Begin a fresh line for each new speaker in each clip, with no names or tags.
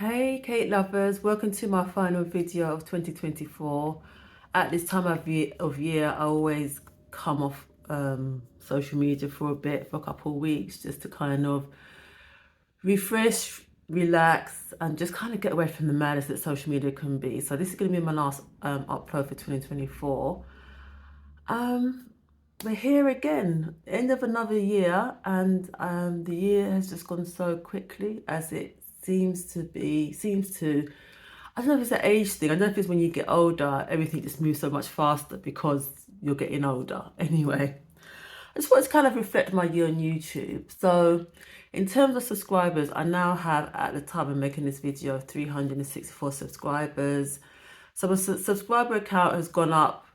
Hey Kate lovers, welcome to my final video of 2024. At this time of year, I always come off social media for a bit, for a couple of weeks, just to kind of refresh, relax, and just kind of get away from the madness that social media can be. So this is going to be my last upload for 2024. We're here again, end of another year, and the year has just gone so quickly, as it seems to, I don't know if it's an age thing. I don't know if it's when you get older, everything just moves so much faster because you're getting older. Anyway, I just want to kind of reflect my year on YouTube. So in terms of subscribers, I now have, at the time of making this video, 364 subscribers. So my subscriber account has gone up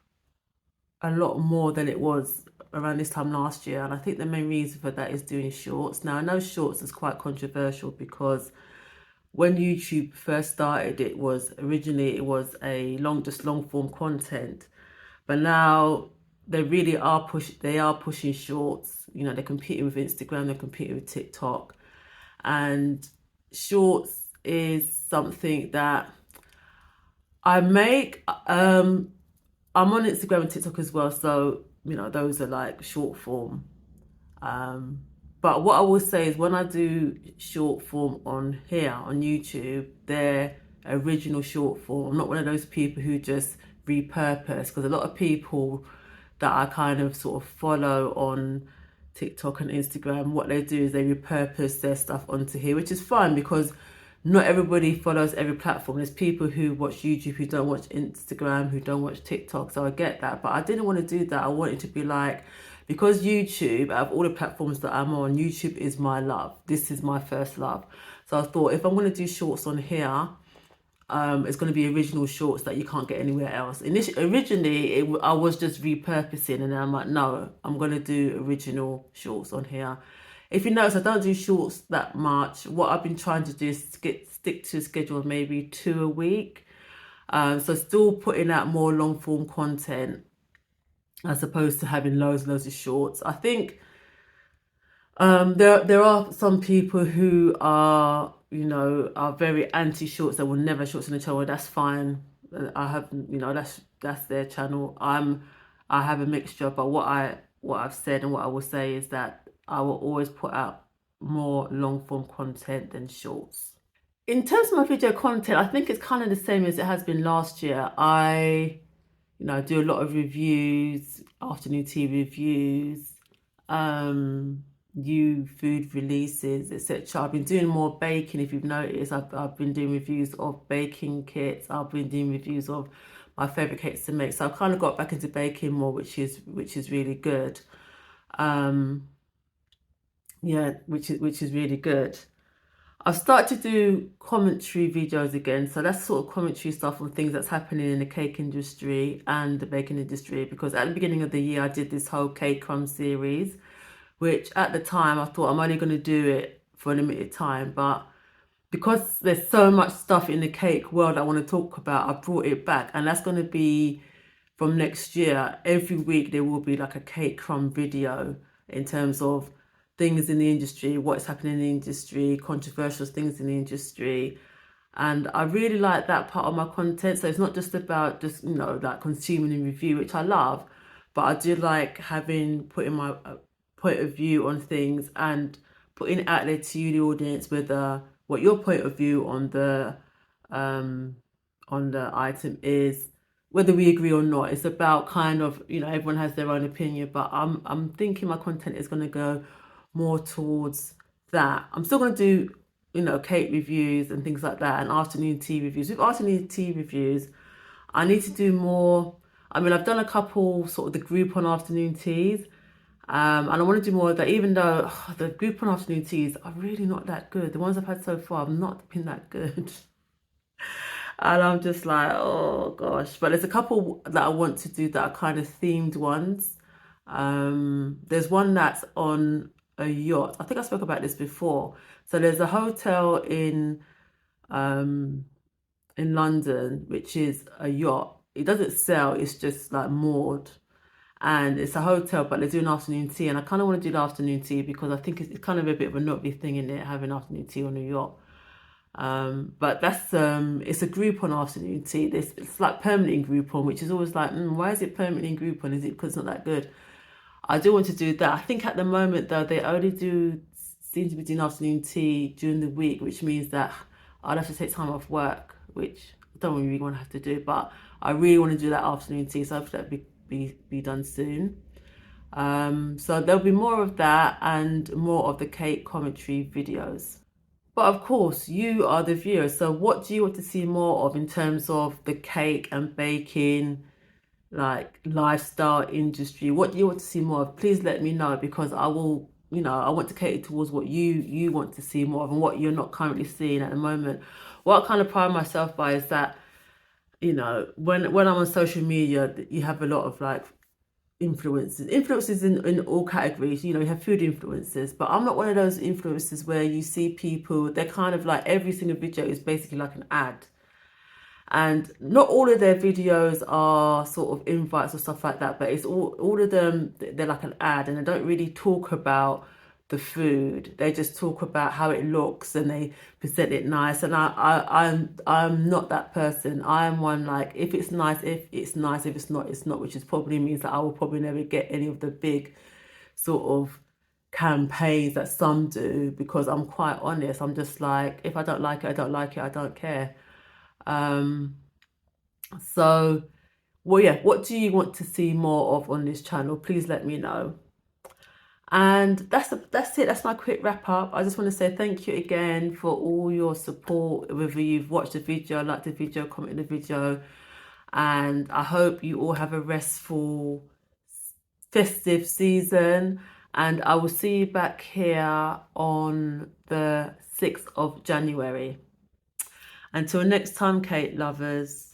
a lot more than it was around this time last year, and I think the main reason for that is doing shorts. Now I know shorts is quite controversial because when YouTube first started, it was a long form content, but now they really are pushing shorts. You know, they're competing with Instagram, they're competing with TikTok, and shorts is something that I make. I'm on Instagram and TikTok as well, so you know those are like short form. But what I will say is when I do short form on here on YouTube, they're original short form. I'm not one of those people who just repurpose, because a lot of people that I kind of sort of follow on TikTok and Instagram, what they do is they repurpose their stuff onto here, which is fine because not everybody follows every platform. There's people who watch YouTube who don't watch Instagram, who don't watch TikTok, so I get that. But I didn't want to do that. I wanted to be like, because YouTube, out of all the platforms that I'm on, YouTube is my love. This is my first love. So I thought if I'm going to do shorts on here, it's going to be original shorts that you can't get anywhere else. Originally, I was just repurposing, and then I'm like, no, I'm going to do original shorts on here. If you notice, I don't do shorts that much. What I've been trying to do is stick to a schedule of maybe 2 a week. So still putting out more long form content as opposed to having loads and loads of shorts. I think there are some people who are, you know, are very anti shorts. They will never shorts on the channel. That's fine. I have, you know, that's their channel. I have a mixture, but what I've said and what I will say is that I will always put out more long form content than shorts. In terms of my video content, I think it's kind of the same as it has been last year. You know, do a lot of reviews, afternoon tea reviews, new food releases, etc. I've been doing more baking. If you've noticed, I've been doing reviews of baking kits. I've been doing reviews of my favorite cakes to make. So I've kind of got back into baking more, which is really good. Yeah, which is really good. I've started to do commentary videos again. So that's sort of commentary stuff on things that's happening in the cake industry and the baking industry. Because at the beginning of the year, I did this whole cake crumb series, which at the time I thought I'm only going to do it for a limited time. But because there's so much stuff in the cake world I want to talk about, I brought it back. And that's going to be from next year. Every week there will be like a cake crumb video in terms of things in the industry, what's happening in the industry, controversial things in the industry. And I really like that part of my content. So it's not just about just, you know, like consuming and review, which I love, but I do like putting my point of view on things and putting it out there to you, the audience, whether what your point of view on the item is, whether we agree or not. It's about kind of, you know, everyone has their own opinion, but I'm thinking my content is going to go more towards that. I'm still going to do, you know, cake reviews and things like that, and afternoon tea reviews. With afternoon tea reviews, I need to do more. I mean, I've done a couple sort of the group on afternoon teas, and I want to do more of that, even though the group on afternoon teas are really not that good. The ones I've had so far have not been that good. And I'm just like, oh gosh. But there's a couple that I want to do that are kind of themed ones. There's one that's on a yacht. I think I spoke about this before. So there's a hotel in London, which is a yacht. It doesn't sell, it's just like moored. And it's a hotel, but they're doing afternoon tea. And I kind of want to do the afternoon tea because I think it's kind of a bit of a naughty thing in it, having afternoon tea on a yacht. But that's it's a Groupon afternoon tea. This it's like permanent in Groupon, which is always like, why is it permanent in Groupon? Is it because it's not that good? I do want to do that. I think at the moment though they only do seem to be doing afternoon tea during the week, which means that I'd have to take time off work, which I don't really want to have to do. But I really want to do that afternoon tea, so hopefully that'll be done soon. So there'll be more of that and more of the cake commentary videos. But of course, you are the viewer. So what do you want to see more of in terms of the cake and baking, like lifestyle industry? What do you want to see more of? Please let me know because I will, I want to cater towards what you want to see more of and what you're not currently seeing at the moment. What I kind of pride myself by is that, when I'm on social media, you have a lot of like influences in all categories. You have food influencers, but I'm not one of those influencers where you see people, they're kind of like every single video is basically like an ad, and not all of their videos are sort of invites or stuff like that, but it's all of them, they're like an ad, and they don't really talk about the food. They just talk about how it looks and they present it nice. And I'm not that person. I am one, like, if it's nice, if it's nice, if it's not, it's not, which is probably means that I will probably never get any of the big sort of campaigns that some do, because I'm quite honest. I'm just like, if I don't like it, I don't like it, I don't care. um so, well, yeah, what do you want to see more of on this channel? Please let me know. And that's it. That's my quick wrap up. I just want to say thank you again for all your support, whether you've watched the video, liked the video, commented the video. And I hope you all have a restful festive season. And I will see you back here on the 6th of January. Until next time, cake lovers.